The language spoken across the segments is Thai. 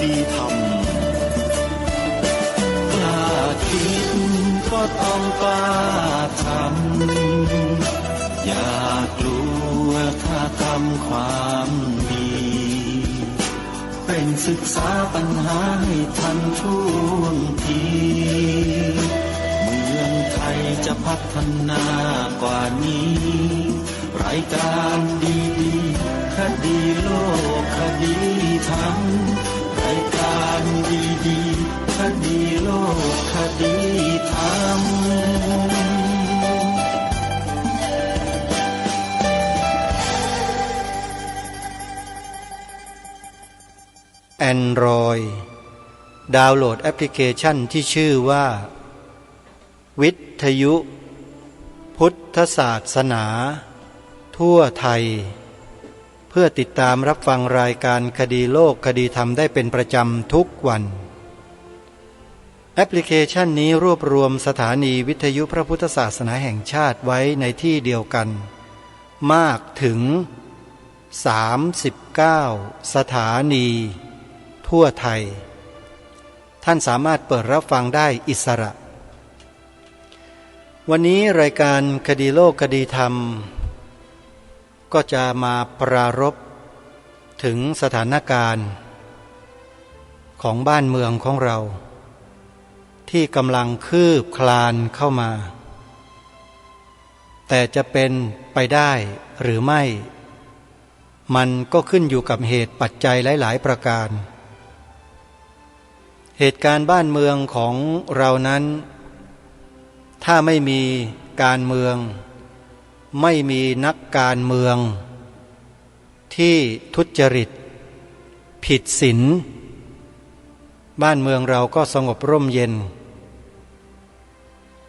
ดีธรรมกล้าคิดก็ต้องกล้าทำอย่ากลัวถ้าทำความดีเป็นศึกษาปัญหาให้ทันท่วงทีเมืองไทยจะพัฒนากว่านี้รายการดีๆคดีโลกคดีธรรมรายการดีๆคดีโลกคดีธรรมAndroid ดาวน์โหลดแอปพลิเคชันที่ชื่อว่าวิทยุพุทธศาสนาทั่วไทยเพื่อติดตามรับฟังรายการคดีโลกคดีธรรมได้เป็นประจำทุกวันแอปพลิเคชันนี้รวบรวมสถานีวิทยุพระพุทธศาสนาแห่งชาติไว้ในที่เดียวกันมากถึง39สถานีทั่วไทยท่านสามารถเปิดรับฟังได้อิสระวันนี้รายการคดีโลกคดีธรรมก็จะมาปรารภถึงสถานการณ์ของบ้านเมืองของเราที่กำลังคืบคลานเข้ามาแต่จะเป็นไปได้หรือไม่มันก็ขึ้นอยู่กับเหตุปัจจัยหลายๆประการเหตุการณ์บ้านเมืองของเรานั้นถ้าไม่มีการเมืองไม่มีนักการเมืองที่ทุจริตผิดศีลบ้านเมืองเราก็สงบร่มเย็น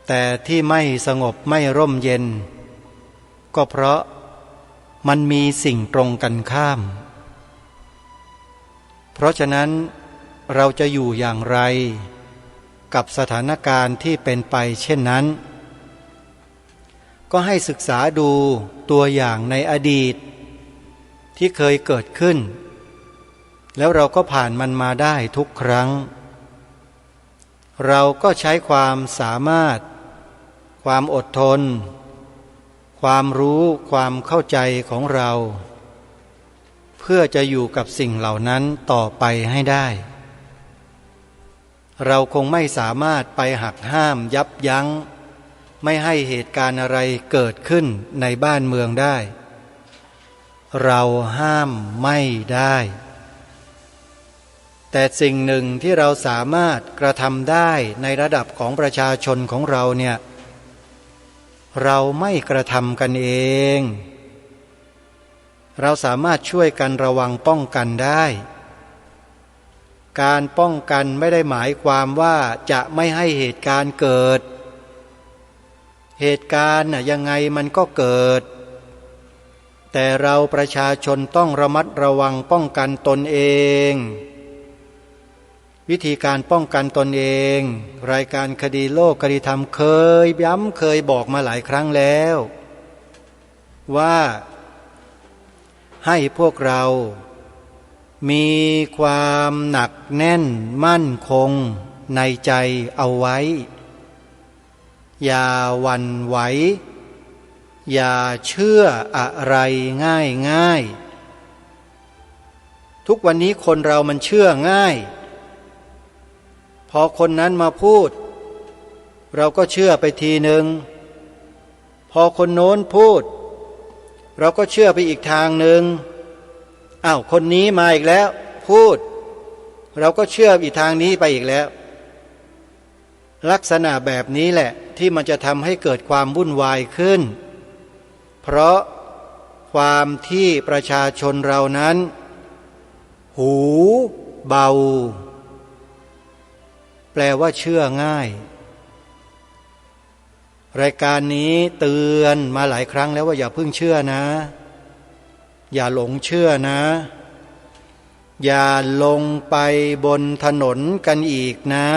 แต่ที่ไม่สงบไม่ร่มเย็นก็เพราะมันมีสิ่งตรงกันข้ามเพราะฉะนั้นเราจะอยู่อย่างไรกับสถานการณ์ที่เป็นไปเช่นนั้นก็ให้ศึกษาดูตัวอย่างในอดีตที่เคยเกิดขึ้นแล้วเราก็ผ่านมันมาได้ทุกครั้งเราก็ใช้ความสามารถความอดทนความรู้ความเข้าใจของเราเพื่อจะอยู่กับสิ่งเหล่านั้นต่อไปให้ได้เราคงไม่สามารถไปหักห้ามยับยั้งไม่ให้เหตุการณ์อะไรเกิดขึ้นในบ้านเมืองได้เราห้ามไม่ได้แต่สิ่งหนึ่งที่เราสามารถกระทำได้ในระดับของประชาชนของเราเนี่ยเราไม่กระทำกันเองเราสามารถช่วยกันระวังป้องกันได้การป้องกันไม่ได้หมายความว่าจะไม่ให้เหตุการณ์เกิดเหตุการณ์ยังไงมันก็เกิดแต่เราประชาชนต้องระมัดระวังป้องกันตนเองวิธีการป้องกันตนเองรายการคดีโลกคดีธรรมเคยย้ำเคยบอกมาหลายครั้งแล้วว่าให้พวกเรามีความหนักแน่นมั่นคงในใจเอาไว้อย่าหวั่นไหวอย่าเชื่ออะไรง่ายทุกวันนี้คนเรามันเชื่อง่ายพอคนนั้นมาพูดเราก็เชื่อไปทีหนึ่งพอคนโน้นพูดเราก็เชื่อไปอีกทางหนึ่งอ้าวคนนี้มาอีกแล้วพูดเราก็เชื่ออีกทางนี้ไปอีกแล้วลักษณะแบบนี้แหละที่มันจะทำให้เกิดความวุ่นวายขึ้นเพราะความที่ประชาชนเรานั้นหูเบาแปลว่าเชื่อง่ายรายการนี้เตือนมาหลายครั้งแล้วว่าอย่าเพิ่งเชื่อนะอย่าหลงเชื่อนะอย่าลงไปบนถนนกันอีกนะ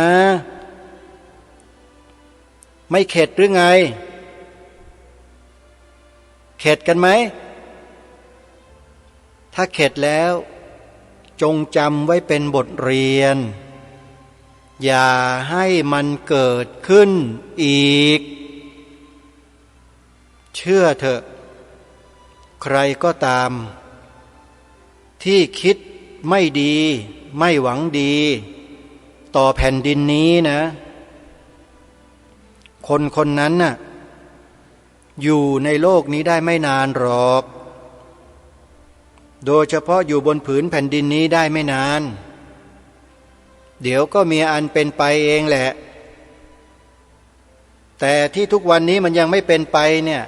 ไม่เข็ดหรือไงเข็ดกันไหมถ้าเข็ดแล้วจ จงจำไว้เป็นบทเรียนอย่าให้มันเกิดขึ้นอีกเชื่อเถอะใครก็ตามที่คิดไม่ดีไม่หวังดีต่อแผ่นดินนี้นะคนคนนั้นน่ะอยู่ในโลกนี้ได้ไม่นานหรอกโดยเฉพาะอยู่บนผืนแผ่นดินนี้ได้ไม่นานเดี๋ยวก็มีอันเป็นไปเองแหละแต่ที่ทุกวันนี้มันยังไม่เป็นไปเนี่ย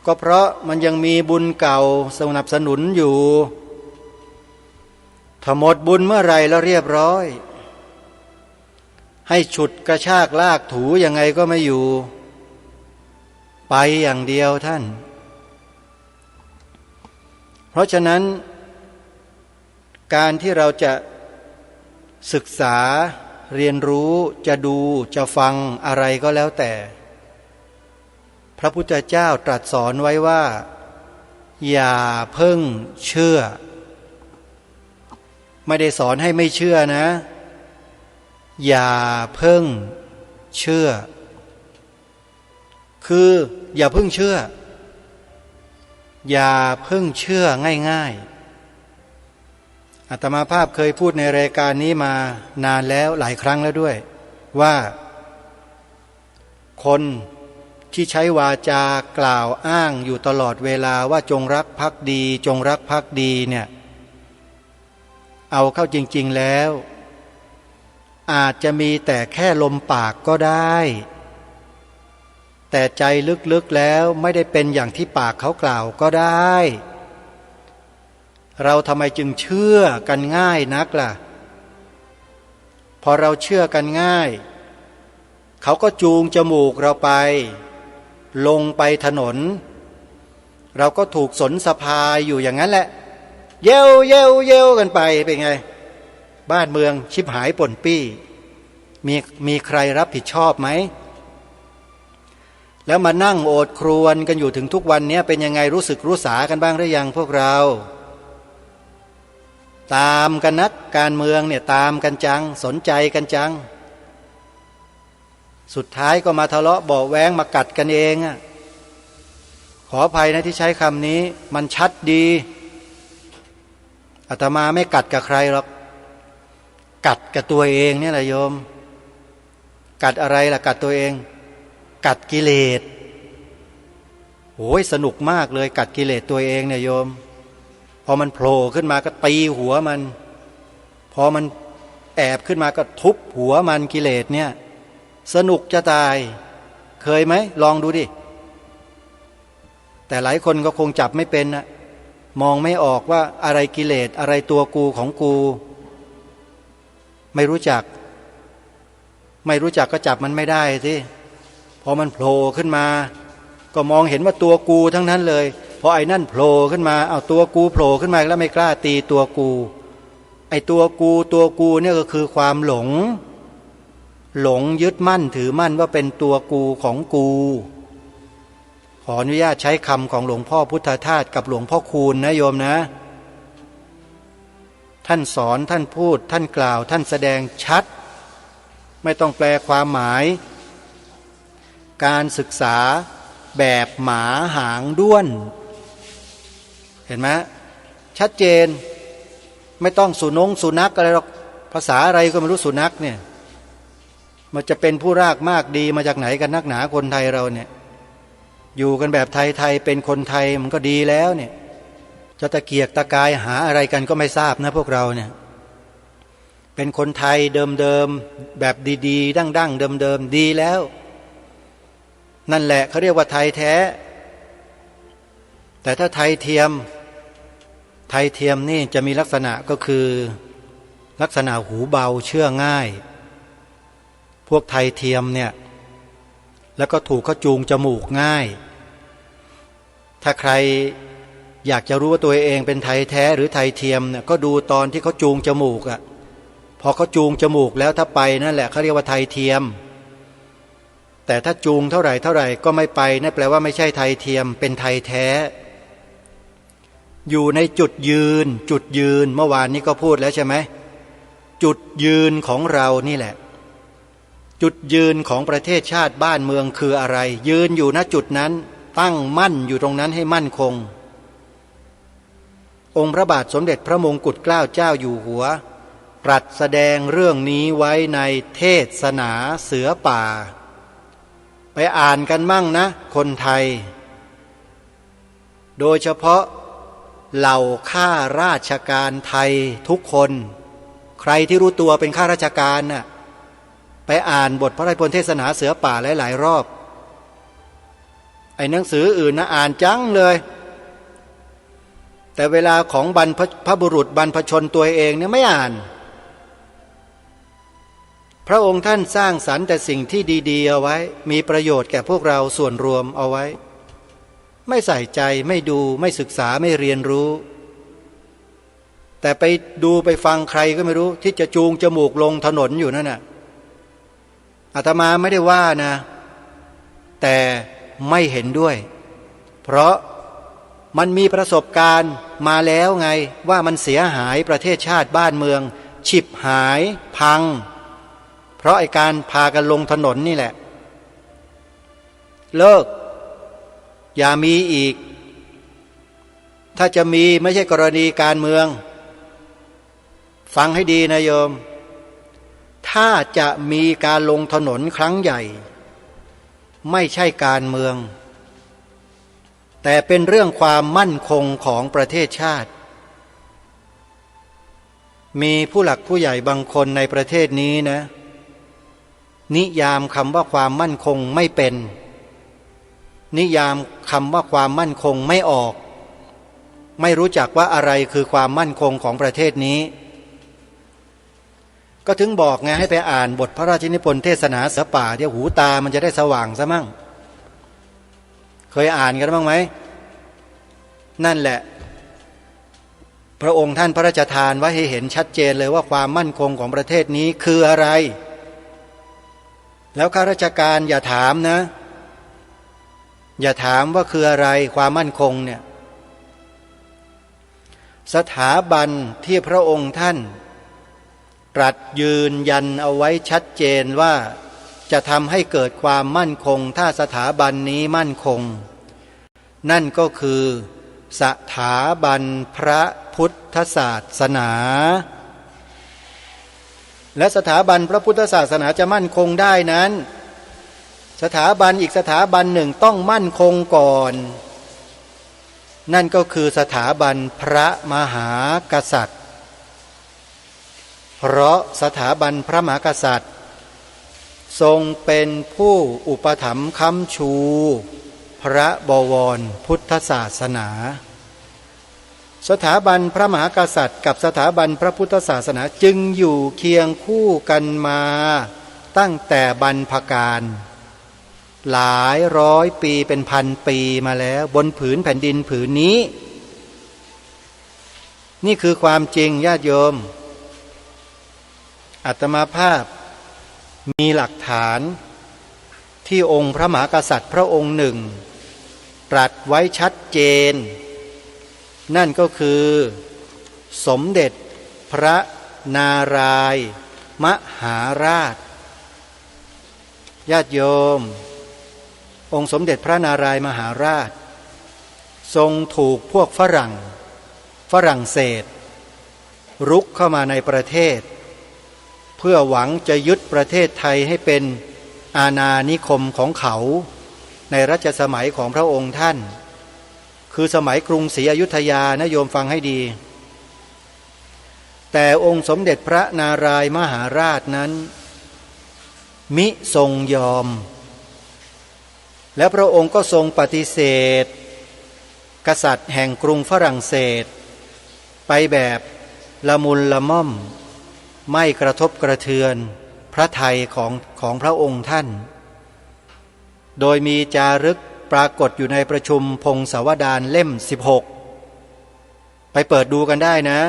ก็เพราะมันยังมีบุญเก่าสนับสนุนอยู่ถ้าหมดบุญเมื่อไรแล้วเรียบร้อยให้ฉุดกระชากลากถูยังไงก็ไม่อยู่ไปอย่างเดียวท่านเพราะฉะนั้นการที่เราจะศึกษาเรียนรู้จะดูจะฟังอะไรก็แล้วแต่พระพุทธเจ้าตรัสสอนไว้ว่าอย่าเพิ่งเชื่อไม่ได้สอนให้ไม่เชื่อนะอย่าเพิ่งเชื่อคืออย่าเพิ่งเชื่ออย่าเพิ่งเชื่อง่ายๆอาตมาภาพเคยพูดในรายการนี้มานานแล้วหลายครั้งแล้วด้วยว่าคนที่ใช้วาจากล่าวอ้างอยู่ตลอดเวลาว่าจงรักภักดีจงรักภักดีเนี่ยเอาเข้าจริงๆแล้วอาจจะมีแต่แค่ลมปากก็ได้แต่ใจลึกๆแล้วไม่ได้เป็นอย่างที่ปากเขากล่าวก็ได้เราทำไมจึงเชื่อกันง่ายนักล่ะพอเราเชื่อกันง่ายเขาก็จูงจมูกเราไปลงไปถนนเราก็ถูกสนสะพายอยู่อย่างนั้นแหละเย้วเย้วเย้วกันไปเป็นไงบ้านเมืองชิบหายป่นปี้มีใครรับผิดชอบไหมแล้วมานั่งโอดครวญกันอยู่ถึงทุกวันนี้เป็นยังไงรู้สึกรู้สากันบ้างหรือยังพวกเราตามกันนักการเมืองเนี่ยตามกันจังสนใจกันจังสุดท้ายก็มาทะเลาะเบาะแว้งมากัดกันเองอ่ะขออภัยนะที่ใช้คำนี้มันชัดดีอาตมาไม่กัดกับใครหรอกกัดกับตัวเองเนี่ยแหละโยมกัดอะไรล่ะกัดตัวเองกัดกิเลสโอ้ยสนุกมากเลยกัดกิเลสตัวเองเนี่ยโยมพอมันโผล่ขึ้นมาก็ตีหัวมันพอมันแอบขึ้นมาก็ทุบหัวมันกิเลสเนี่ยสนุกจะตายเคยไหมลองดูดิแต่หลายคนก็คงจับไม่เป็นนะมองไม่ออกว่าอะไรกิเลสอะไรตัวกูของกูไม่รู้จักก็จับมันไม่ได้สิพอมันโผล่ขึ้นมาก็มองเห็นว่าตัวกูทั้งนั้นเลยพอไอ้นั่นโผล่ขึ้นมาเอาตัวกูโผล่ขึ้นมาแล้วไม่กล้าตีตัวกูไอ้ตัวกูเนี่ยก็คือความหลงยึดมั่นถือมั่นว่าเป็นตัวกูของกูขออนุญาตใช้คำของหลวงพ่อพุทธทาสกับหลวงพ่อคูณนะโยมนะท่านสอนท่านพูดท่านกล่าวท่านแสดงชัดไม่ต้องแปลความหมายการศึกษาแบบหมาหางด้วนเห็นไหมชัดเจนไม่ต้องสุนัขอะไรหรอกภาษาอะไรก็ไม่รู้สุนัขเนี่ยมันจะเป็นผู้รากมากดีมาจากไหนกันนักหนาคนไทยเราเนี่ยอยู่กันแบบไทยเป็นคนไทยมันก็ดีแล้วเนี่ยจะตะเกียกตะกายหาอะไรกันก็ไม่ทราบนะพวกเราเนี่ยเป็นคนไทยเดิมแบบดีๆดั้งเดิมดีแล้วนั่นแหละเขาเรียกว่าไทยแท้แต่ถ้าไทยเทียมนี่จะมีลักษณะก็คือลักษณะหูเบาเชื่อง่ายพวกไทยเทียมเนี่ยแล้วก็ถูกเขาจูงจมูกง่ายถ้าใครอยากจะรู้ว่าตัวเองเป็นไทยแท้หรือไทยเทียมเนี่ยก็ดูตอนที่เขาจูงจมูกอ่ะพอเขาจูงจมูกแล้วถ้าไปนั่นแหละเขาเรียกว่าไทยเทียมแต่ถ้าจูงเท่าไหร่ก็ไม่ไปนั่นแปลว่าไม่ใช่ไทยเทียมเป็นไทยแท้ อยู่ในจุดยืนเมื่อวานนี้ก็พูดแล้วใช่ไหมจุดยืนของเรานี่แหละจุดยืนของประเทศชาติบ้านเมืองคืออะไรยืนอยู่ณจุดนั้นตั้งมั่นอยู่ตรงนั้นให้มั่นคงองค์พระบาทสมเด็จพระมงกุฎเกล้าเจ้าอยู่หัวตรัสแสดงเรื่องนี้ไว้ในเทศนาเสือป่าไปอ่านกันมั่งนะคนไทยโดยเฉพาะเหล่าข้าราชการไทยทุกคนใครที่รู้ตัวเป็นข้าราชการน่ะไปอ่านบทพระราชนิพนธ์เทศนาเสือป่าหลายๆรอบไอ้หนังสืออื่นนะอ่านจังเลยแต่เวลาของบรรพบุรุษบรรพชนตัวเองเนี่ยไม่อ่านพระองค์ท่านสร้างสรรค์แต่สิ่งที่ดีๆเอาไว้มีประโยชน์แก่พวกเราส่วนรวมเอาไว้ไม่ใส่ใจไม่ดูไม่ศึกษาไม่เรียนรู้แต่ไปดูไปฟังใครก็ไม่รู้ที่จะจูงจมูกลงถนนอยู่นั่นน่ะอาตมาไม่ได้ว่านะแต่ไม่เห็นด้วยเพราะมันมีประสบการณ์มาแล้วไงว่ามันเสียหายประเทศชาติบ้านเมืองฉิบหายพังเพราะไอ้การพากันลงถนนนี่แหละเลิกอย่ามีอีกถ้าจะมีไม่ใช่กรณีการเมืองฟังให้ดีนะโยมถ้าจะมีการลงถนนครั้งใหญ่ไม่ใช่การเมืองแต่เป็นเรื่องความมั่นคงของประเทศชาติมีผู้หลักผู้ใหญ่บางคนในประเทศนี้นะนิยามคำว่าความมั่นคงไม่เป็นนิยามคำว่าความมั่นคงไม่ออกไม่รู้จักว่าอะไรคือความมั่นคงของประเทศนี้ก็ถึงบอกไงให้ไปอ่านบทพระราชนิพนธ์เทศนาเสือป่าเดี๋ยวหูตามันจะได้สว่างซะมั่งเคยอ่านกันบ้างไหมนั่นแหละพระองค์ท่านพระราชทานไว้ให้เห็นชัดเจนเลยว่าความมั่นคงของประเทศนี้คืออะไรแล้วข้าราชการอย่าถามนะอย่าถามว่าคืออะไรความมั่นคงเนี่ยสถาบันที่พระองค์ท่านตรัสยืนยันเอาไว้ชัดเจนว่าจะทำให้เกิดความมั่นคงถ้าสถาบันนี้มั่นคงนั่นก็คือสถาบันพระพุทธศาสนาและสถาบันพระพุทธศาสนาจะมั่นคงได้นั้นสถาบันอีกสถาบันหนึ่งต้องมั่นคงก่อนนั่นก็คือสถาบันพระมหากษัตริย์เพราะสถาบันพระมหากษัตริย์ทรงเป็นผู้อุปถัมภ์ค้ำชูพระบวรพุทธศาสนาสถาบันพระมหากษัตริย์กับสถาบันพระพุทธศาสนาจึงอยู่เคียงคู่กันมาตั้งแต่บรรพกาลหลายร้อยปีเป็นพันปีมาแล้วบนผืนแผ่นดินผืนนี้นี่คือความจริงญาติโยมอาตมาภาพมีหลักฐานที่องค์พระมหากษัตริย์พระองค์หนึ่งตรัสไว้ชัดเจนนั่นก็คือสมเด็จพระนารายณ์มหาราชญาติโยมองค์สมเด็จพระนารายณ์มหาราชทรงถูกพวกฝรั่งเศสรุกเข้ามาในประเทศเพื่อหวังจะยึดประเทศไทยให้เป็นอาณานิคมของเขาในรัชสมัยของพระองค์ท่านคือสมัยกรุงศรีอยุธยานะโยมฟังให้ดีแต่องค์สมเด็จพระนารายณ์มหาราชนั้นมิทรงยอมและพระองค์ก็ทรงปฏิเสธกษัตริย์แห่งกรุงฝรั่งเศสไปแบบละมุนละม่อมไม่กระทบกระเทือนพระทัยของพระองค์ท่านโดยมีจารึกปรากฏอยู่ในประชุมพงศาวดารเล่ม16ไปเปิดดูกันได้นะ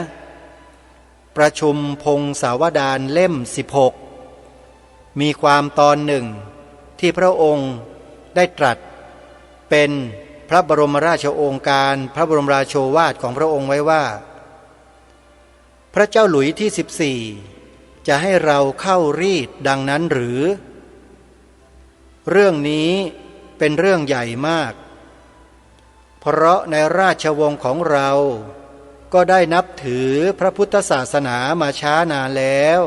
ประชุมพงศาวดารเล่ม16มีความตอนหนึ่งที่พระองค์ได้ตรัสเป็นพ ระบรมราชโองการพระบรมราโชวาทของพระองค์ไว้ว่าพระเจ้าหลุยที่14จะให้เราเข้ารีดดังนั้นหรือเรื่องนี้เป็นเรื่องใหญ่มากเพราะในราชวงศ์ของเราก็ได้นับถือพระพุทธศาสนามาช้านานแล้ว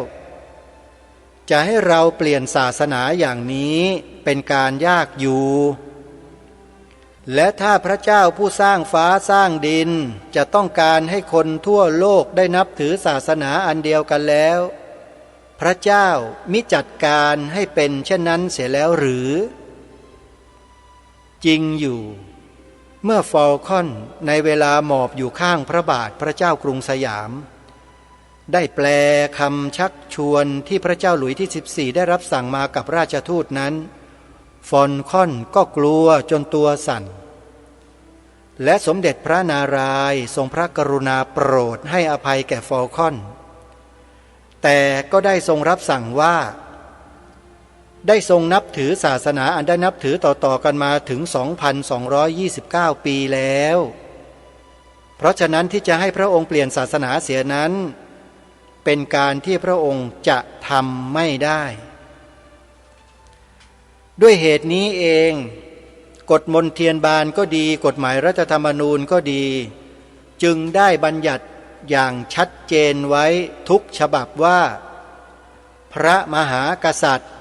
จะให้เราเปลี่ยนศาสนาอย่างนี้เป็นการยากอยู่และถ้าพระเจ้าผู้สร้างฟ้าสร้างดินจะต้องการให้คนทั่วโลกได้นับถือศาสนาอันเดียวกันแล้วพระเจ้ามิจัดการให้เป็นเช่นนั้นเสียแล้วหรือจริงอยู่เมื่อฟอลคอนในเวลาหมอบอยู่ข้างพระบาทพระเจ้ากรุงสยามได้แปลคำชักชวนที่พระเจ้าหลุยที่14ได้รับสั่งมากับราชทูตนั้นฟอลคอนก็กลัวจนตัวสั่นและสมเด็จพระนารายณ์ทรงพระกรุณาโปรดให้อภัยแก่ฟอลคอนแต่ก็ได้ทรงรับสั่งว่าได้ทรงนับถือศาสนาอันได้นับถือต่อๆกันมาถึง 2,229 ปีแล้วเพราะฉะนั้นที่จะให้พระองค์เปลี่ยนศาสนาเสียนั้นเป็นการที่พระองค์จะทำไม่ได้ด้วยเหตุนี้เองกฎมนเทียนบานก็ดีกฎหมายรัฐธรรมนูญก็ดีจึงได้บัญญัติอย่างชัดเจนไว้ทุกฉบับว่าพระมหากษัตริย์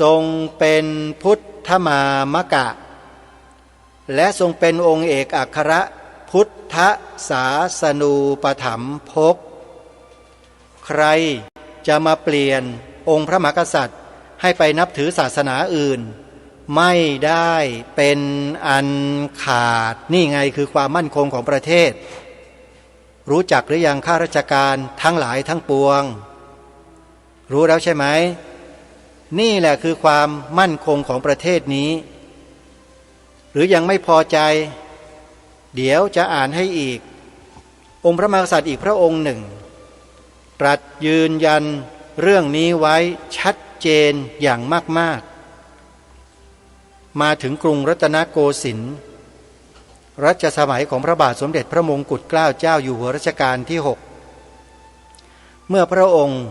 ทรงเป็นพุทธมามกะและทรงเป็นองค์เอกอัครพุทธศาสนูปถัมภกใครจะมาเปลี่ยนองค์พระมหากษัตริย์ให้ไปนับถือศาสนาอื่นไม่ได้เป็นอันขาดนี่ไงคือความมั่นคงของประเทศรู้จักหรือยังข้าราชการทั้งหลายทั้งปวงรู้แล้วใช่ไหมนี่แหละคือความมั่นคงของประเทศนี้หรือยังไม่พอใจเดี๋ยวจะอ่านให้อีกองค์พระมหากษัตริย์อีกพระองค์หนึ่งตรัสยืนยันเรื่องนี้ไว้ชัดเจนอย่างมากๆมาถึงกรุงรัตนโกสินทร์รัชสมัยของพระบาทสมเด็จพระมงกุฎเกล้าเจ้าอยู่หัวรัชกาลที่6เมื่อพระองค์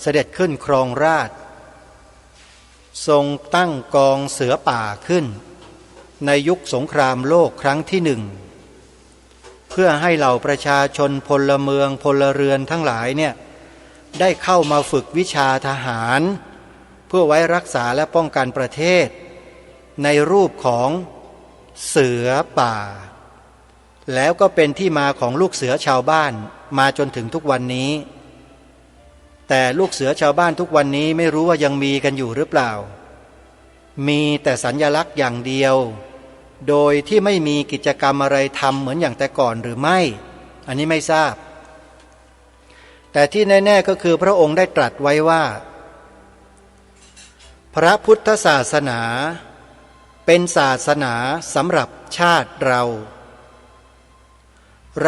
เสด็จขึ้นครองราชย์ทรงตั้งกองเสือป่าขึ้นในยุคสงครามโลกครั้งที่1เพื่อให้เหล่าประชาชนพลเมืองพลเรือนทั้งหลายเนี่ยได้เข้ามาฝึกวิชาทหารเพื่อไว้รักษาและป้องกันประเทศในรูปของเสือป่าแล้วก็เป็นที่มาของลูกเสือชาวบ้านมาจนถึงทุกวันนี้แต่ลูกเสือชาวบ้านทุกวันนี้ไม่รู้ว่ายังมีกันอยู่หรือเปล่ามีแต่สัญลักษณ์อย่างเดียวโดยที่ไม่มีกิจกรรมอะไรทำเหมือนอย่างแต่ก่อนหรือไม่อันนี้ไม่ทราบแต่ที่แน่ๆก็คือพระองค์ได้ตรัสไว้ว่าพระพุทธศาสนาเป็นศาสนาสำหรับชาติเร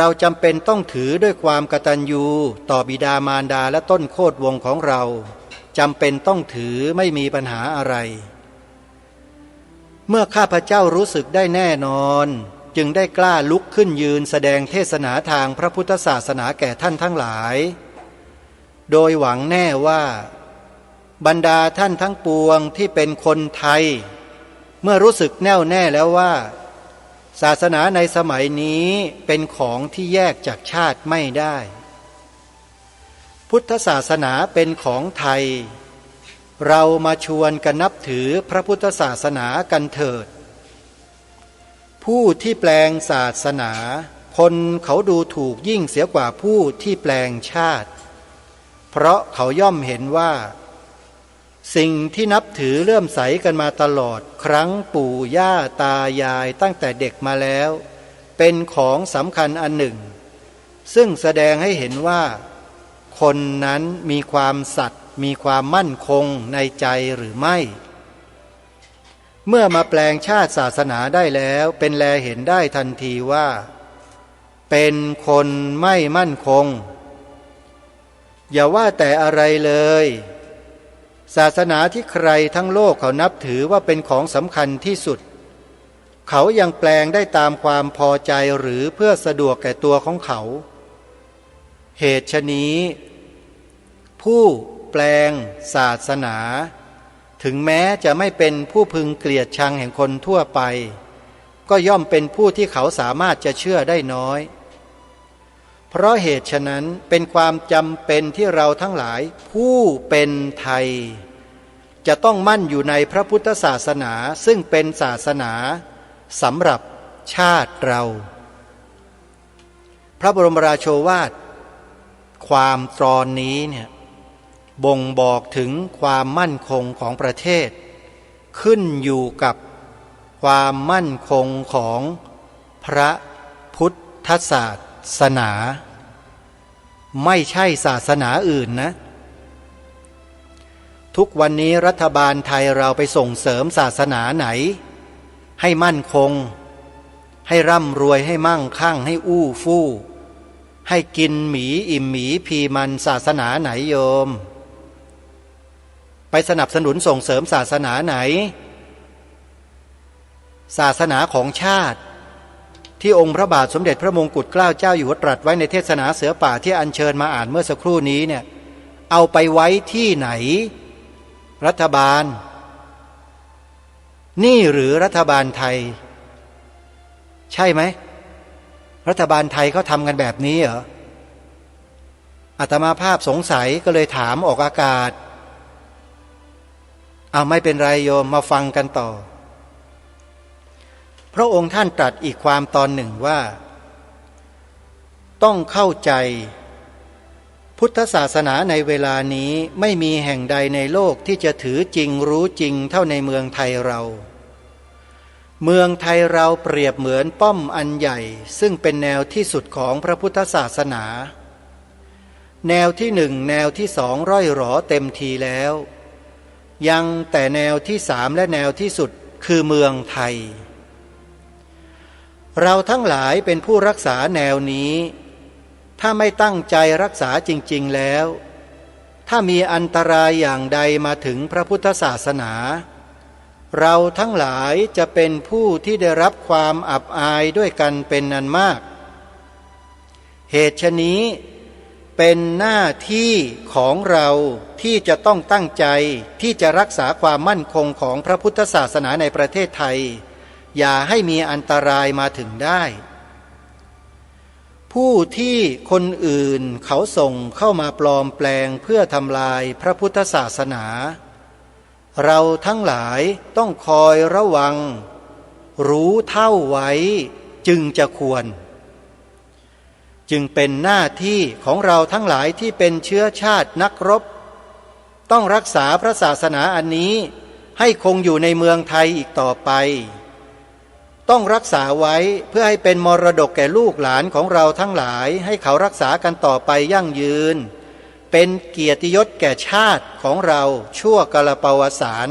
าจำเป็นต้องถือด้วยความกตัญญูต่อบิดามารดาและต้นโคตรวงของเราจำเป็นต้องถือไม่มีปัญหาอะไรเมื่อข้าพเจ้ารู้สึกได้แน่นอนจึงได้กล้าลุกขึ้นยืนแสดงเทศนาทางพระพุทธศาสนาแก่ท่านทั้งหลายโดยหวังแน่ว่าบรรดาท่านทั้งปวงที่เป็นคนไทยเมื่อรู้สึกแน่วแน่แล้วว่าศาสนาในสมัยนี้เป็นของที่แยกจากชาติไม่ได้พุทธศาสนาเป็นของไทยเรามาชวนกันนับถือพระพุทธศาสนากันเถิดผู้ที่แปลงศาสนาคนเขาดูถูกยิ่งเสียกว่าผู้ที่แปลงชาติเพราะเขาย่อมเห็นว่าสิ่งที่นับถือเลื่อมใสกันมาตลอดครั้งปู่ย่าตายายตั้งแต่เด็กมาแล้วเป็นของสำคัญอันหนึ่งซึ่งแสดงให้เห็นว่าคนนั้นมีความสัตย์มีความมั่นคงในใจหรือไม่เมื่อมาแปลงชาติศาสนาได้แล้วเป็นแลเห็นได้ทันทีว่าเป็นคนไม่มั่นคงอย่าว่าแต่อะไรเลยศาสนาที่ใครทั้งโลกเขานับถือว่าเป็นของสำคัญที่สุด เขายังแปลงได้ตามความพอใจหรือเพื่อสะดวกแก่ตัวของเขาเหตุฉะนี้ผู้แปลงศาสนาถึงแม้จะไม่เป็นผู้พึงเกลียดชังแห่งคนทั่วไปก็ย่อมเป็นผู้ที่เขาสามารถจะเชื่อได้น้อยเพราะเหตุฉะนั้นเป็นความจำเป็นที่เราทั้งหลายผู้เป็นไทยจะต้องมั่นอยู่ในพระพุทธศาสนาซึ่งเป็นศาสนาสำหรับชาติเราพระบรมราโชวาทความตรนี้เนี่ยบ่งบอกถึงความมั่นคงของประเทศขึ้นอยู่กับความมั่นคงของพระพุทธศาสนาไม่ใช่ศาสนาอื่นนะทุกวันนี้รัฐบาลไทยเราไปส่งเสริมศาสนาไหนให้มั่นคงให้ร่ำรวยให้มั่งคั่งให้อู้ฟู่ให้กินหมีอิ่มหมีพีมันศาสนาไหนโยมไปสนับสนุนส่งเสริมศาสนาไหนศาสนาของชาติที่องค์พระบาทสมเด็จพระมงกุฎเกล้าเจ้าอยู่หัวตรัสไว้ในเทศนาเสือป่าที่อัญเชิญมาอ่านเมื่อสักครู่นี้เนี่ยเอาไปไว้ที่ไหนรัฐบาลนี่หรือรัฐบาลไทยใช่ไหมรัฐบาลไทยเขาทำกันแบบนี้เหรออาตมาภาพสงสัยก็เลยถามออกอากาศเอาไม่เป็นไรโยมมาฟังกันต่อพระองค์ท่านตรัสอีกความตอนหนึ่งว่าต้องเข้าใจพุทธศาสนาในเวลานี้ไม่มีแห่งใดในโลกที่จะถือจริงรู้จริงเท่าในเมืองไทยเราเมืองไทยเราเปรียบเหมือนป้อมอันใหญ่ซึ่งเป็นแนวที่สุดของพระพุทธศาสนาแนวที่หนึ่งแนวที่สองร่อยหรอเต็มทีแล้วยังแต่แนวที่สามและแนวที่สุดคือเมืองไทยเราทั้งหลายเป็นผู้รักษาแนวนี้ถ้าไม่ตั้งใจรักษาจริงๆแล้วถ้ามีอันตรายอย่างใดมาถึงพระพุทธศาสนาเราทั้งหลายจะเป็นผู้ที่ได้รับความอับอายด้วยกันเป็นอันมากเหตุฉะนี้เป็นหน้าที่ของเราที่จะต้องตั้งใจที่จะรักษาความมั่นคงของพระพุทธศาสนาในประเทศไทยอย่าให้มีอันตรายมาถึงได้ผู้ที่คนอื่นเขาส่งเข้ามาปลอมแปลงเพื่อทำลายพระพุทธศาสนาเราทั้งหลายต้องคอยระวังรู้เท่าไว้จึงจะควรจึงเป็นหน้าที่ของเราทั้งหลายที่เป็นเชื้อชาตินักรบต้องรักษาพระศาสนาอันนี้ให้คงอยู่ในเมืองไทยอีกต่อไปต้องรักษาไว้เพื่อให้เป็นมรดกแก่ลูกหลานของเราทั้งหลายให้เขารักษากันต่อไปยั่งยืนเป็นเกียรติยศแก่ชาติของเราชั่วกาลปวสาน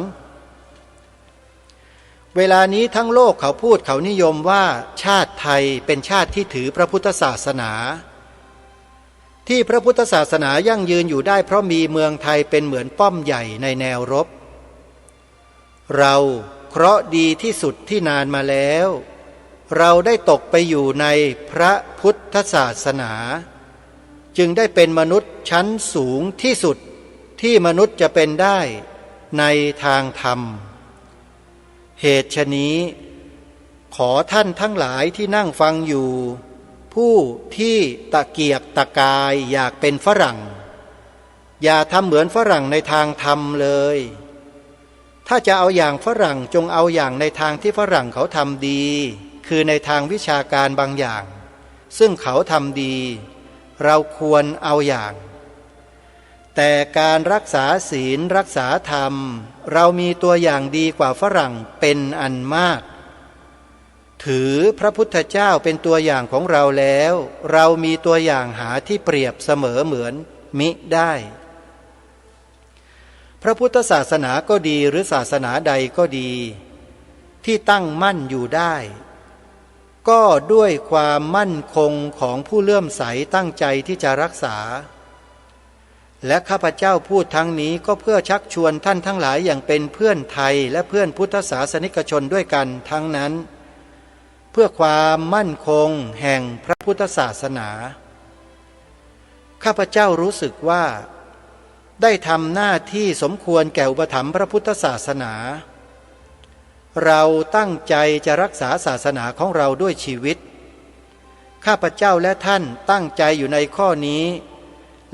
เวลานี้ทั้งโลกเขาพูดเขานิยมว่าชาติไทยเป็นชาติที่ถือพระพุทธศาสนาที่พระพุทธศาสนายั่งยืนอยู่ได้เพราะมีเมืองไทยเป็นเหมือนป้อมใหญ่ในแนวรบเราเคราะห์ดีที่สุดที่นานมาแล้วเราได้ตกไปอยู่ในพระพุทธศาสนาจึงได้เป็นมนุษย์ชั้นสูงที่สุดที่มนุษย์จะเป็นได้ในทางธรรมเหตุฉะนี้ขอท่านทั้งหลายที่นั่งฟังอยู่ผู้ที่ตะเกียกตะกายอยากเป็นฝรั่งอย่าทำเหมือนฝรั่งในทางธรรมเลยถ้าจะเอาอย่างฝรั่งจงเอาอย่างในทางที่ฝรั่งเขาทำดีคือในทางวิชาการบางอย่างซึ่งเขาทำดีเราควรเอาอย่างแต่การรักษาศีลรักษาธรรมเรามีตัวอย่างดีกว่าฝรั่งเป็นอันมากถือพระพุทธเจ้าเป็นตัวอย่างของเราแล้วเรามีตัวอย่างหาที่เปรียบเสมอเหมือนมิได้พระพุทธศาสนาก็ดีหรือศาสนาใดก็ดีที่ตั้งมั่นอยู่ได้ก็ด้วยความมั่นคงของผู้เลื่อมใสตั้งใจที่จะรักษาและข้าพเจ้าพูดทั้งนี้ก็เพื่อชักชวนท่านทั้งหลายอย่างเป็นเพื่อนไทยและเพื่อนพุทธศาสนิกชนด้วยกันทั้งนั้น เพื่อความมั่นคงแห่งพระพุทธศาสนาข้าพเจ้ารู้สึกว่าได้ทำหน้าที่สมควรแก่อุปถัมภ์พระพุทธศาสนาเราตั้งใจจะรักษาศาสนาของเราด้วยชีวิตข้าพเจ้าและท่านตั้งใจอยู่ในข้อนี้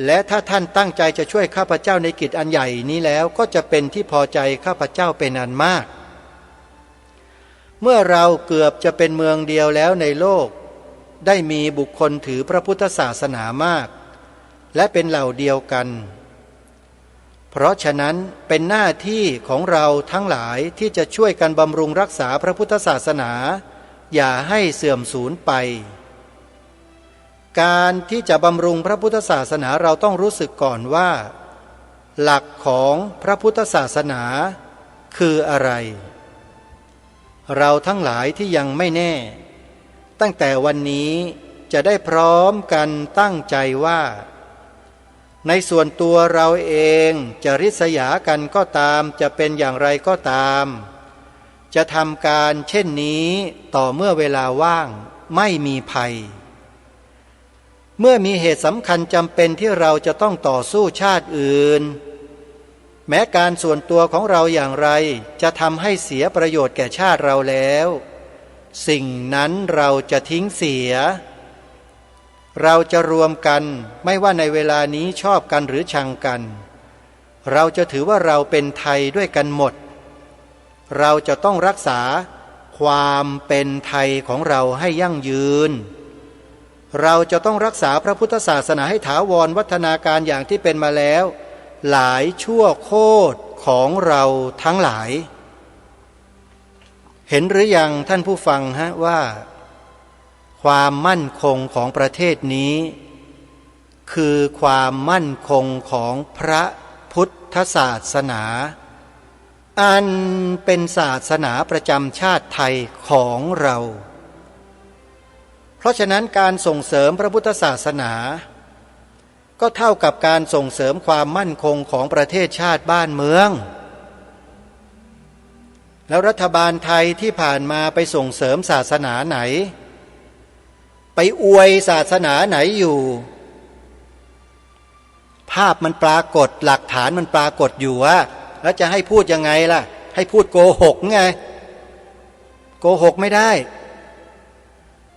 และถ้าท่านตั้งใจจะช่วยข้าพเจ้าในกิจอันใหญ่นี้แล้วก็จะเป็นที่พอใจข้าพเจ้าเป็นอันมากเมื่อเราเกือบจะเป็นเมืองเดียวแล้วในโลกได้มีบุคคลถือพระพุทธศาสนามากและเป็นเหล่าเดียวกันเพราะฉะนั้นเป็นหน้าที่ของเราทั้งหลายที่จะช่วยกันบำรุงรักษาพระพุทธศาสนาอย่าให้เสื่อมสูญไปการที่จะบำรุงพระพุทธศาสนาเราต้องรู้สึกก่อนว่าหลักของพระพุทธศาสนาคืออะไรเราทั้งหลายที่ยังไม่แน่ตั้งแต่วันนี้จะได้พร้อมกันตั้งใจว่าในส่วนตัวเราเองจะริษยากันก็ตามจะเป็นอย่างไรก็ตามจะทำการเช่นนี้ต่อเมื่อเวลาว่างไม่มีภัยเมื่อมีเหตุสำคัญจำเป็นที่เราจะต้องต่อสู้ชาติอื่นแม้การส่วนตัวของเราอย่างไรจะทำให้เสียประโยชน์แก่ชาติเราแล้วสิ่งนั้นเราจะทิ้งเสียเราจะรวมกันไม่ว่าในเวลานี้ชอบกันหรือชังกันเราจะถือว่าเราเป็นไทยด้วยกันหมดเราจะต้องรักษาความเป็นไทยของเราให้ยั่งยืนเราจะต้องรักษาพระพุทธศาสนาให้ถาวรวัฒนาการอย่างที่เป็นมาแล้วหลายชั่วโคตรของเราทั้งหลายเห็นหรือยังท่านผู้ฟังว่าความมั่นคงของประเทศนี้คือความมั่นคงของพระพุทธศาสนาอันเป็นศาสนาประจำชาติไทยของเราเพราะฉะนั้นการส่งเสริมพระพุทธศาสนาก็เท่ากับการส่งเสริมความมั่นคงของประเทศชาติบ้านเมืองแล้วรัฐบาลไทยที่ผ่านมาไปส่งเสริมศาสนาไหนไปอวยศาสนาไหนอยู่ภาพมันปรากฏหลักฐานมันปรากฏอยู่ว่าแล้วจะให้พูดยังไงล่ะให้พูดโกหกไงโกหกไม่ได้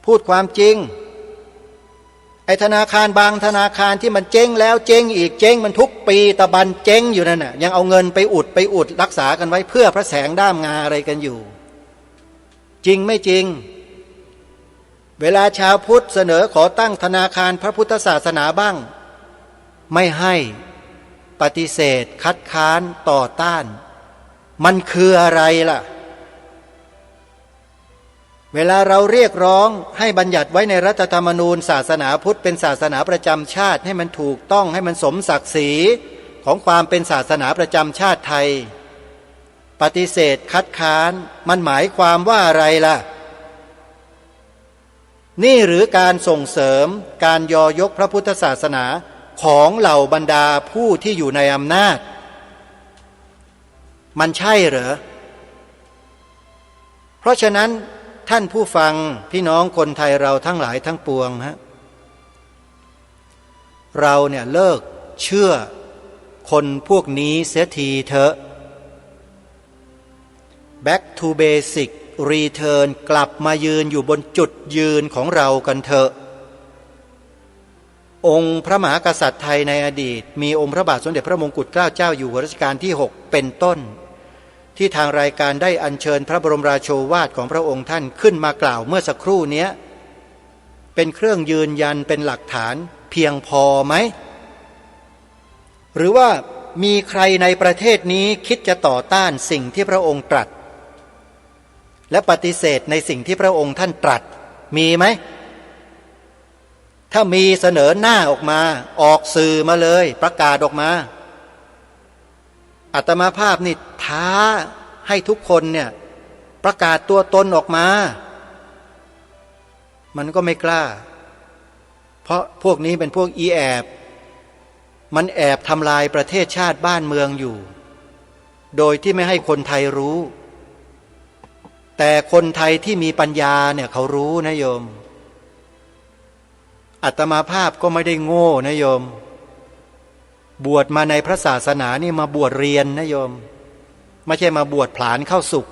พูดความจริงไอ้ธนาคารบางธนาคารที่มันเจ๊งแล้วเจ๊งอีกเจ๊งมันทุกปีตะบันเจ๊งอยู่นั่นน่ะยังเอาเงินไปอุดรักษากันไว้เพื่อพระแสงด้ามงาอะไรกันอยู่จริงไม่จริงเวลาชาวพุทธเสนอขอตั้งธนาคารพระพุทธศาสนาบ้างไม่ให้ปฏิเสธคัดค้านต่อต้านมันคืออะไรล่ะเวลาเราเรียกร้องให้บัญญัติไว้ในรัฐธรรมนูญศาสนาพุทธเป็นศาสนาประจำชาติให้มันถูกต้องให้มันสมศักดิ์ศรีของความเป็นศาสนาประจำชาติไทยปฏิเสธคัดค้านมันหมายความว่าอะไรล่ะนี่หรือการส่งเสริมการยอยกพระพุทธศาสนาของเหล่าบรรดาผู้ที่อยู่ในอำนาจมันใช่เหรอเพราะฉะนั้นท่านผู้ฟังพี่น้องคนไทยเราทั้งหลายทั้งปวงเราเนี่ยเลิกเชื่อคนพวกนี้เสียทีเถอะ Back to basic Return กลับมายืนอยู่บนจุดยืนของเรากันเถอะองค์พระมหากษัตริย์ไทยในอดีตมีองค์พระบาทสมเด็จพระมงกุฎเกล้าเจ้าอยู่หัวรัชกาลที่6เป็นต้นที่ทางรายการได้อัญเชิญพระบรมราโชวาทของพระองค์ท่านขึ้นมากล่าวเมื่อสักครู่นี้เป็นเครื่องยืนยันเป็นหลักฐานเพียงพอไหมหรือว่ามีใครในประเทศนี้คิดจะต่อต้านสิ่งที่พระองค์ตรัสและปฏิเสธในสิ่งที่พระองค์ท่านตรัสมีไหมถ้ามีเสนอหน้าออกมาออกสื่อมาเลยประกาศออกมาอาตมาภาพนี่ท้าให้ทุกคนเนี่ยประกาศตัวตนออกมามันก็ไม่กล้าเพราะพวกนี้เป็นพวกอีแอบมันแอบทำลายประเทศชาติบ้านเมืองอยู่โดยที่ไม่ให้คนไทยรู้ แต่คนไทยที่มีปัญญาเนี่ยเขารู้นะโยมอาตมาภาพก็ไม่ได้โง่นะโยมบวชมาในพระศาสนานี่มาบวชเรียนนะโยมไม่ใช่มาบวชผลาญเข้าสุข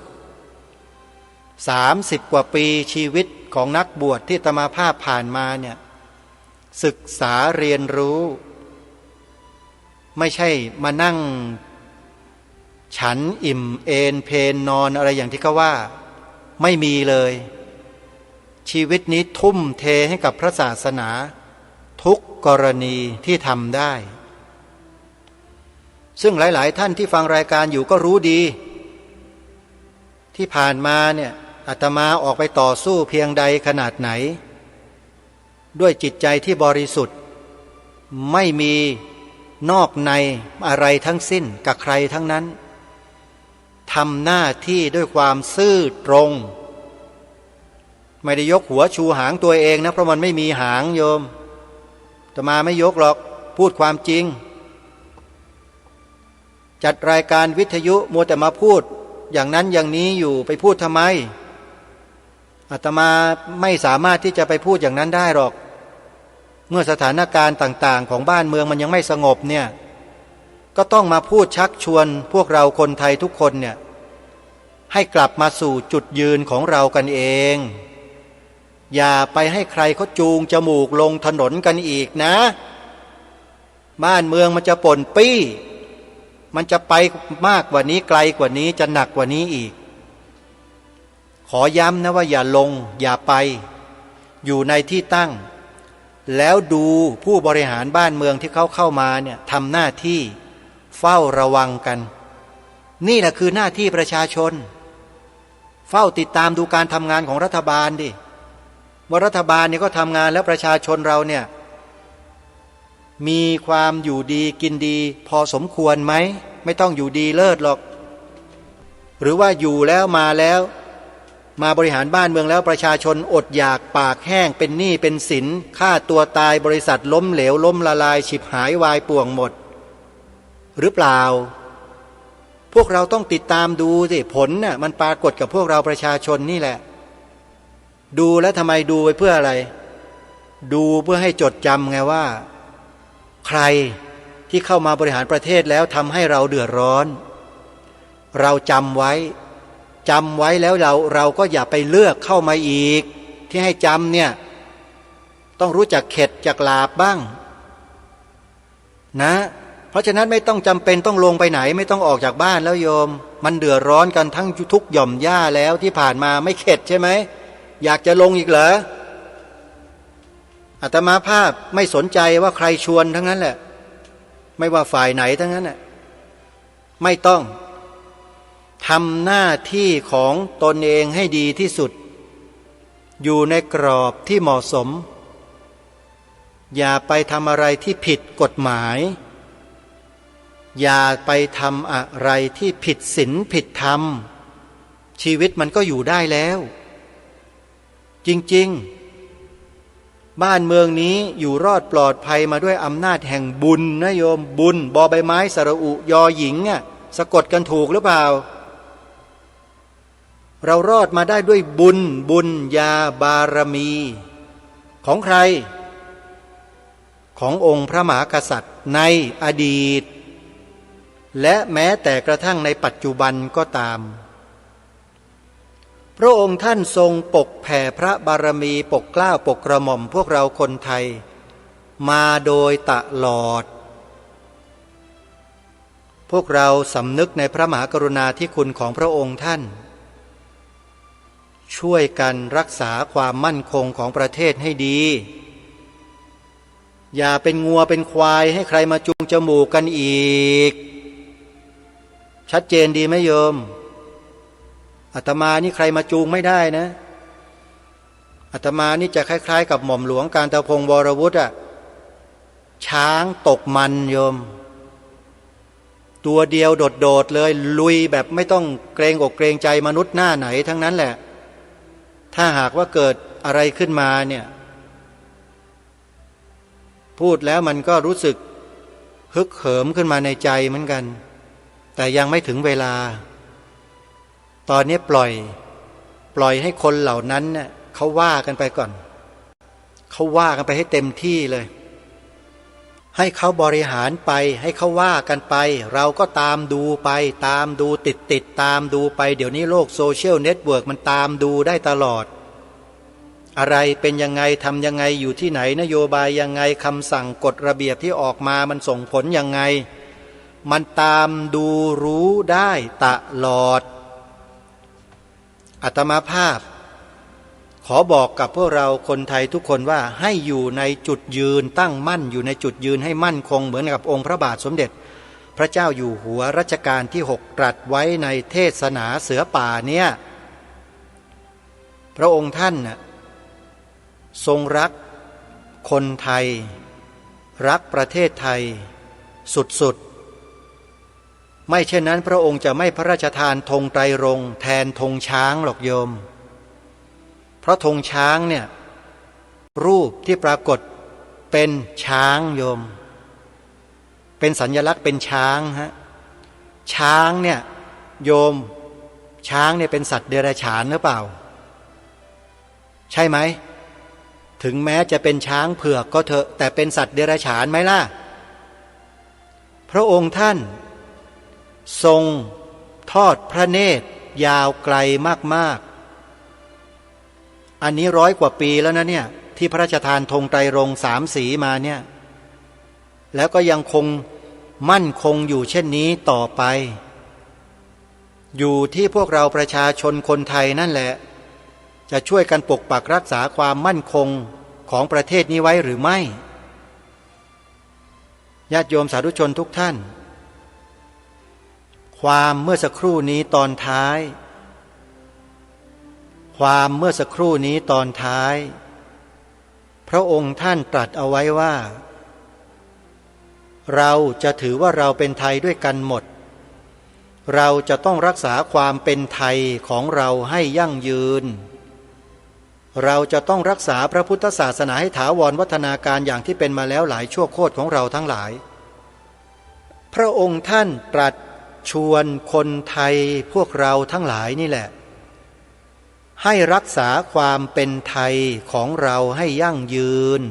30 กว่าปีชีวิตของนักบวชที่อาตมาภาพผ่านมาเนี่ยศึกษาเรียนรู้ไม่ใช่มานั่งฉันอิ่มเอนเพนนอนอะไรอย่างที่เขาว่าไม่มีเลยชีวิตนี้ทุ่มเทให้กับพระศาสนาทุกกรณีที่ทำได้ซึ่งหลายๆท่านที่ฟังรายการอยู่ก็รู้ดีที่ผ่านมาเนี่ยอาตมาออกไปต่อสู้เพียงใดขนาดไหนด้วยจิตใจที่บริสุทธิ์ไม่มีนอกในอะไรทั้งสิ้นกับใครทั้งนั้นทำหน้าที่ด้วยความซื่อตรงไม่ได้ยกหัวชูหางตัวเองนะเพราะมันไม่มีหางโยมอาตมาไม่ยกหรอกพูดความจริงจัดรายการวิทยุมัวแต่มาพูดอย่างนั้นอย่างนี้อยู่ไปพูดทำไมอาตมาไม่สามารถที่จะไปพูดอย่างนั้นได้หรอกเมื่อสถานการณ์ต่างๆของบ้านเมืองมันยังไม่สงบเนี่ยก็ต้องมาพูดชักชวนพวกเราคนไทยทุกคนเนี่ยให้กลับมาสู่จุดยืนของเรากันเองอย่าไปให้ใครเขาจูงจมูกลงถนนกันอีกนะบ้านเมืองมันจะป่นปี้มันจะไปมากกว่านี้ไกลกว่านี้จะหนักกว่านี้อีกขอย้ำนะว่าอย่าลงอย่าไปอยู่ในที่ตั้งแล้วดูผู้บริหารบ้านเมืองที่เขาเข้ามาเนี่ยทำหน้าที่เฝ้าระวังกันนี่แหละคือหน้าที่ประชาชนเฝ้าติดตามดูการทำงานของรัฐบาลดิว่ารัฐบาลเนี่ยก็ทำงานแล้วประชาชนเราเนี่ยมีความอยู่ดีกินดีพอสมควรไหมไม่ต้องอยู่ดีเลิศหรอกหรือว่าอยู่แล้วมาบริหารบ้านเมืองแล้วประชาชนอดอยากปากแห้งเป็นหนี้เป็นสินฆ่าตัวตายบริษัทล้มเหลวล้มละลายฉิบหายวายป่วงหมดหรือเปล่าพวกเราต้องติดตามดูสิผลน่ะมันปรากฏกับพวกเราประชาชนนี่แหละดูแล้วทำไมดูไปเพื่ออะไรดูเพื่อให้จดจำไงว่าใครที่เข้ามาบริหารประเทศแล้วทำให้เราเดือดร้อนเราจำไว้แล้วเราก็อย่าไปเลือกเข้ามาอีกที่ให้จำเนี่ยต้องรู้จักเข็ดจักหลาบบ้างนะเพราะฉะนั้นไม่ต้องจำเป็นต้องลงไปไหนไม่ต้องออกจากบ้านแล้วโยมมันเดือดร้อนกันทั้งทุกหย่อมหญ้าแล้วที่ผ่านมาไม่เข็ดใช่ไหมอยากจะลงอีกเหรออาตมาภาพไม่สนใจว่าใครชวนทั้งนั้นแหละไม่ว่าฝ่ายไหนทั้งนั้นน่ะไม่ต้องทำหน้าที่ของตนเองให้ดีที่สุดอยู่ในกรอบที่เหมาะสมอย่าไปทำอะไรที่ผิดกฎหมายอย่าไปทำอะไรที่ผิดศีลผิดธรรมชีวิตมันก็อยู่ได้แล้วจริงๆบ้านเมืองนี้อยู่รอดปลอดภัยมาด้วยอำนาจแห่งบุญนะโยมบุญบอใบไม้สระอุยอหญิงอ่ะสะกดกันถูกหรือเปล่าเรารอดมาได้ด้วยบุญญาบารมีของใครขององค์พระมหากษัตริย์ในอดีตและแม้แต่กระทั่งในปัจจุบันก็ตามพระองค์ท่านทรงปกแผ่พระบารมีปกเกล้าปกกระหม่อมพวกเราคนไทยมาโดยตลอดพวกเราสำนึกในพระมหากรุณาธิคุณของพระองค์ท่านช่วยกันรักษาความมั่นคงของประเทศให้ดีอย่าเป็นงัวเป็นควายให้ใครมาจูงจมูกกันอีกชัดเจนดีไหมโยมอาตมานี่ใครมาจูงไม่ได้นะอาตมานี่จะคล้ายๆกับหม่อมหลวงกาญจพงศ์วรวุฒิอะช้างตกมันโยมตัวเดียวโดดๆเลยลุยแบบไม่ต้องเกรงอกเกรงใจมนุษย์หน้าไหนทั้งนั้นแหละถ้าหากว่าเกิดอะไรขึ้นมาเนี่ยพูดแล้วมันก็รู้สึกฮึกเหิมขึ้นมาในใจเหมือนกันแต่ยังไม่ถึงเวลาตอนนี้ปล่อย ปล่อยให้คนเหล่านั้นเน่ยเขาว่ากันไปก่อนเขาว่ากันไปให้เต็มที่เลยให้เขาบริหารไปให้เขาว่ากันไปเราก็ตามดูไปตามดูติดตามดูไปเดี๋ยวนี้โลกโซเชียลเน็ตเวิร์กมันตามดูได้ตลอดอะไรเป็นยังไงทำยังไงอยู่ที่ไหนนโยบายยังไงคำสั่งกฎระเบียบที่ออกมามันส่งผลยังไงมันตามดูรู้ได้ตลอดอาตมาภาพขอบอกกับพวกเราคนไทยทุกคนว่าให้อยู่ในจุดยืนตั้งมั่นอยู่ในจุดยืนให้มั่นคงเหมือนกับองค์พระบาทสมเด็จพระเจ้าอยู่หัวรัชกาลที่6ตรัสไว้ในเทศนาเสือป่าเนี่ยพระองค์ท่านน่ะทรงรักคนไทยรักประเทศไทยสุดๆไม่เช่นนั้นพระองค์จะไม่พระราชทานธงไตรรงค์แทนธงช้างหรอกโยมเพราะธงช้างเนี่ยรูปที่ปรากฏเป็นช้างโยมเป็นสัญลักษณ์เป็นช้างฮะช้างเนี่ยโยมช้างเนี่ยเป็นสัตว์เดรัจฉานหรือเปล่าใช่ไหมถึงแม้จะเป็นช้างเผือกก็เถอะแต่เป็นสัตว์เดรัจฉานไหมล่ะพระองค์ท่านทรงทอดพระเนตรยาวไกลมากๆอันนี้100 กว่าปีแล้วนะเนี่ยที่พระราชทานธงไตรรงค์3 สีมาเนี่ยแล้วก็ยังคงมั่นคงอยู่เช่นนี้ต่อไปอยู่ที่พวกเราประชาชนคนไทยนั่นแหละจะช่วยกันปกปักรักษาความมั่นคงของประเทศนี้ไว้หรือไม่ญาติโยมสาธุชนทุกท่านความเมื่อสักครู่นี้ตอนท้ายความเมื่อสักครู่นี้ตอนท้ายพระองค์ท่านตรัสเอาไว้ว่าเราจะถือว่าเราเป็นไทยด้วยกันหมดเราจะต้องรักษาความเป็นไทยของเราให้ยั่งยืนเราจะต้องรักษาพระพุทธศาสนาให้ถาวรวัฒนาการอย่างที่เป็นมาแล้วหลายชั่วโคตรของเราทั้งหลายพระองค์ท่านตรัสชวนคนไทยพวกเราทั้งหลายนี่แหละให้รักษาความเป็นไทยของเราให้ยั่งยืน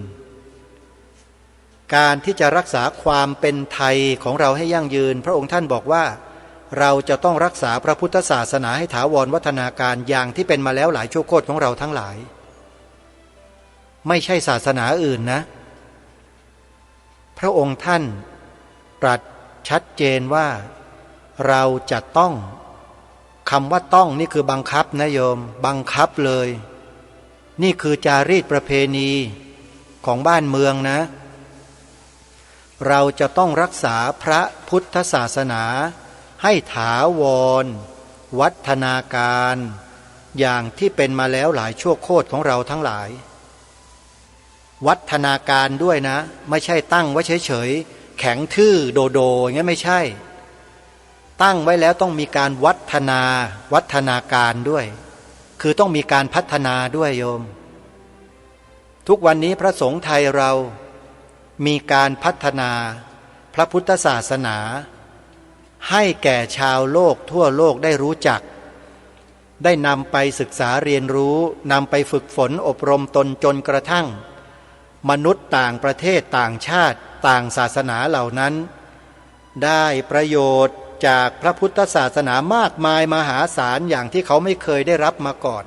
การที่จะรักษาความเป็นไทยของเราให้ยั่งยืนพระองค์ท่านบอกว่าเราจะต้องรักษาพระพุทธศาสนาให้ถาวรวัฒนาการอย่างที่เป็นมาแล้วหลายชั่วโคตรของเราทั้งหลายไม่ใช่ศาสนาอื่นนะพระองค์ท่านตรัสชัดเจนว่าเราจะต้องคำว่าต้องนี่คือบังคับนะโยมบังคับเลยนี่คือจารีตประเพณีของบ้านเมืองนะเราจะต้องรักษาพระพุทธศาสนาให้ถาวรวัฒนาการอย่างที่เป็นมาแล้วหลายชั่วโคตรของเราทั้งหลายวัฒนาการด้วยนะไม่ใช่ตั้งไว้เฉยๆแข็งทื่อโดโดอย่างนี้ไม่ใช่ตั้งไว้แล้วต้องมีการวัฒนาการด้วยคือต้องมีการพัฒนาด้วยโยมทุกวันนี้พระสงฆ์ไทยเรามีการพัฒนาพระพุทธศาสนาให้แก่ชาวโลกทั่วโลกได้รู้จักได้นำไปศึกษาเรียนรู้นำไปฝึกฝนอบรมตนจนกระทั่งมนุษย์ต่างประเทศต่างชาติต่างศาสนาเหล่านั้นได้ประโยชน์จากพระพุทธศาสนามากมายมหาศาลอย่างที่เขาไม่เคยได้รับมาก่อน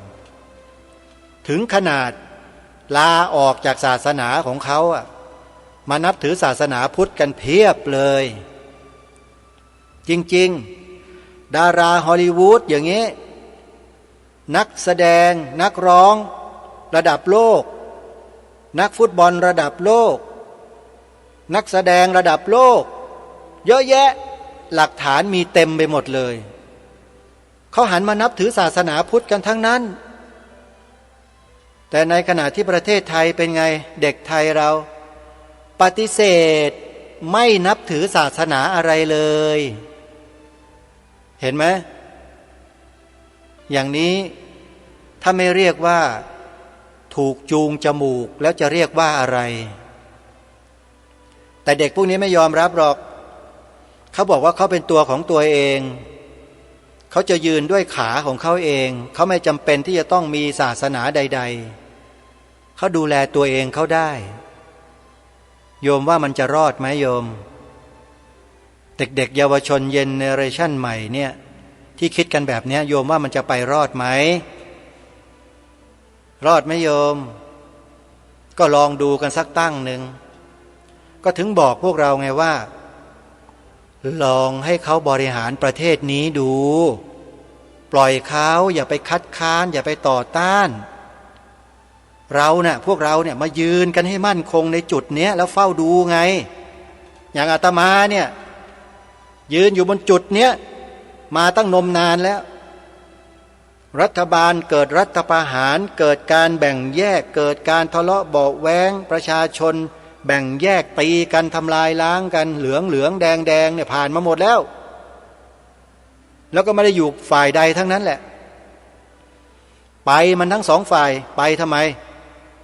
ถึงขนาดลาออกจากศาสนาของเขามานับถือศาสนาพุทธกันเพียบเลยจริงๆดาราฮอลลีวูดอย่างนี้นักแสดงนักร้องระดับโลกนักฟุตบอลระดับโลกนักแสดงระดับโลกเยอะแยะหลักฐานมีเต็มไปหมดเลยเขาหันมานับถือศาสนาพุทธกันทั้งนั้นแต่ในขณะที่ประเทศไทยเป็นไงเด็กไทยเราปฏิเสธไม่นับถือศาสนาอะไรเลยเห็นไหมอย่างนี้ถ้าไม่เรียกว่าถูกจูงจมูกแล้วจะเรียกว่าอะไรแต่เด็กพวกนี้ไม่ยอมรับหรอกเขาบอกว่าเขาเป็นตัวของตัวเอง เขาจะยืนด้วยขาของเขาเองเขาไม่จำเป็นที่จะต้องมีศาสนาใดๆเขาดูแลตัวเองเขาได้โยมว่ามันจะรอดไหมโยมเด็กๆเยาวชนเจเนอเรชั่นใหม่เนี่ยที่คิดกันแบบนี้โยมว่ามันจะไปรอดไหมรอดไหมโยมก็ลองดูกันสักตั้งหนึ่งก็ถึงบอกพวกเราไงว่าลองให้เขาบริหารประเทศนี้ดูปล่อยเขาอย่าไปคัดค้านอย่าไปต่อต้านเราเนี่ยพวกเราเนี่ยมายืนกันให้มั่นคงในจุดเนี้ยแล้วเฝ้าดูไงอย่างอาตมาเนี่ยยืนอยู่บนจุดเนี้ยมาตั้งนมนานแล้วรัฐบาลเกิดรัฐประหารเกิดการแบ่งแยกเกิดการทะเลาะเบาะแว้งประชาชนแบ่งแยกตีกันทำลายล้างกันเหลืองเหลืองแดงแดงเนี่ยผ่านมาหมดแล้วแล้วก็ไม่ได้อยู่ฝ่ายใดทั้งนั้นแหละไปมันทั้งสองฝ่ายไปทำไม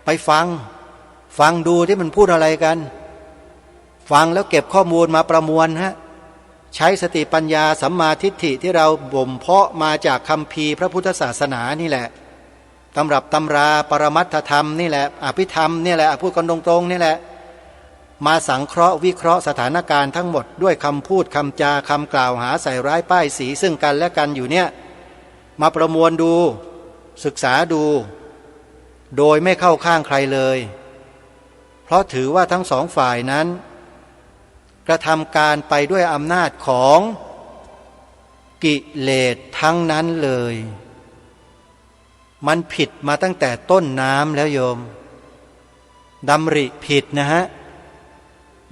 ไปฟังดูที่มันพูดอะไรกันฟังแล้วเก็บข้อมูลมาประมวลใช้สติปัญญาสัมมาทิฏฐิที่เราบ่มเพาะมาจากคัมภีร์พระพุทธศาสนานี่แหละตำรับตำราปรมัตถธรรมนี่แหละอภิธรรมนี่แหละพูดกันตรงๆนี่แหละมาสังเคราะห์วิเคราะห์สถานการณ์ทั้งหมดด้วยคำพูดคำจาคำกล่าวหาใส่ร้ายป้ายสีซึ่งกันและกันอยู่เนี่ยมาประมวลดูศึกษาดูโดยไม่เข้าข้างใครเลยเพราะถือว่าทั้งสองฝ่ายนั้นกระทำการไปด้วยอำนาจของกิเลสทั้งนั้นเลยมันผิดมาตั้งแต่ต้นน้ำแล้วโยมดำริผิดนะฮะ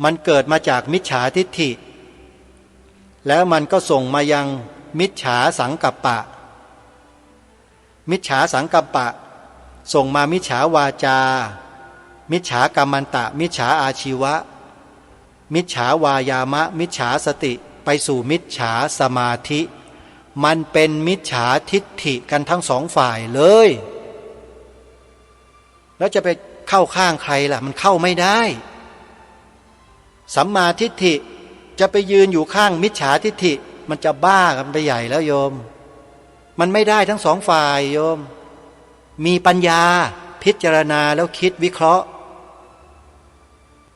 มันเกิดมาจากมิจฉาทิฏฐิแล้วมันก็ส่งมายังมิจฉาสังกัปปะมิจฉาสังกัปปะส่งมามิจฉาวาจามิจฉากรรมันตะมิจฉาอาชีวะมิจฉาวายามะมิจฉาสติไปสู่มิจฉาสมาธิมันเป็นมิจฉาทิฏฐิกันทั้งสองฝ่ายเลยแล้วจะไปเข้าข้างใครล่ะมันเข้าไม่ได้สัมมาทิฏฐิจะไปยืนอยู่ข้างมิจฉาทิฏฐิมันจะบ้ากันไปใหญ่แล้วโยมมันไม่ได้ทั้งสองฝ่ายโยมมีปัญญาพิจารณาแล้วคิดวิเคราะห์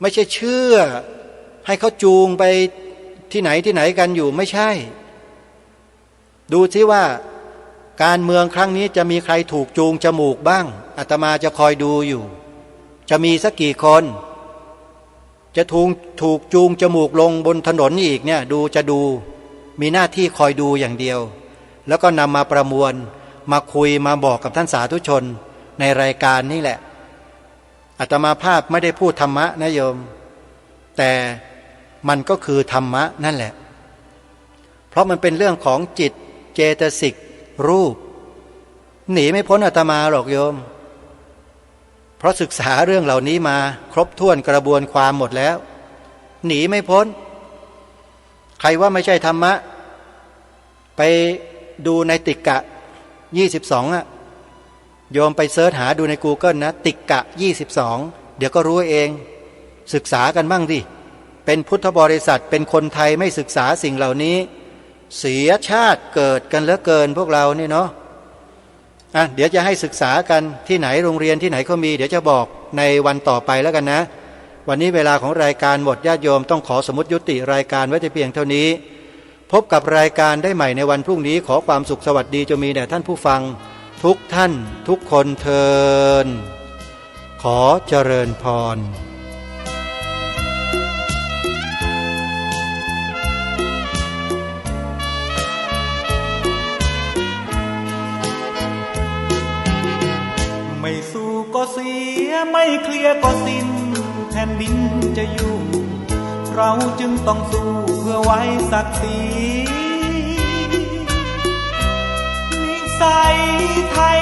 ไม่ใช่เชื่อให้เขาจูงไปที่ไหนกันอยู่ไม่ใช่ดูซิว่าการเมืองครั้งนี้จะมีใครถูกจูงจมูกบ้างอาตมาจะคอยดูอยู่จะมีสักกี่คนจะถูกจูงจมูกลงบนถนนอีกเนี่ยจะดูมีหน้าที่คอยดูอย่างเดียวแล้วก็นำมาประมวลมาคุยมาบอกกับท่านสาธุชนในรายการนี่แหละอาตมาภาพไม่ได้พูดธรรมะนะโยมแต่มันก็คือธรรมะนั่นแหละเพราะมันเป็นเรื่องของจิตเจตสิกรูปหนีไม่พ้นอาตมาหรอกโยมเพราะศึกษาเรื่องเหล่านี้มาครบถ้วนกระบวนความหมดแล้วหนีไม่พ้นใครว่าไม่ใช่ธรรมะไปดูในติกะ22โยมไปเสิร์ชหาดูใน Google นะติกะ22เดี๋ยวก็รู้เองศึกษากันบ้างดิเป็นพุทธบริษัทเป็นคนไทยไม่ศึกษาสิ่งเหล่านี้เสียชาติเกิดกันเหลือเกินพวกเรานี่เนาะเดี๋ยวจะให้ศึกษากันที่ไหนโรงเรียนที่ไหนเขามีเดี๋ยวจะบอกในวันต่อไปแล้วกันนะวันนี้เวลาของรายการหมดญาติโยมต้องขอสมมุติยุติรายการไว้แต่เพียงเท่านี้พบกับรายการได้ใหม่ในวันพรุ่งนี้ขอความสุขสวัสดีจงมีแด่ท่านผู้ฟังทุกท่านทุกคนเทินขอเจริญพรไม่สู้ก็เสียไม่เคลียร์ก็สิ้นแผ่นดินจะอยู่เราจึงต้องสู้เพื่อไว้ศักดิ์ศรีนิสัยไทย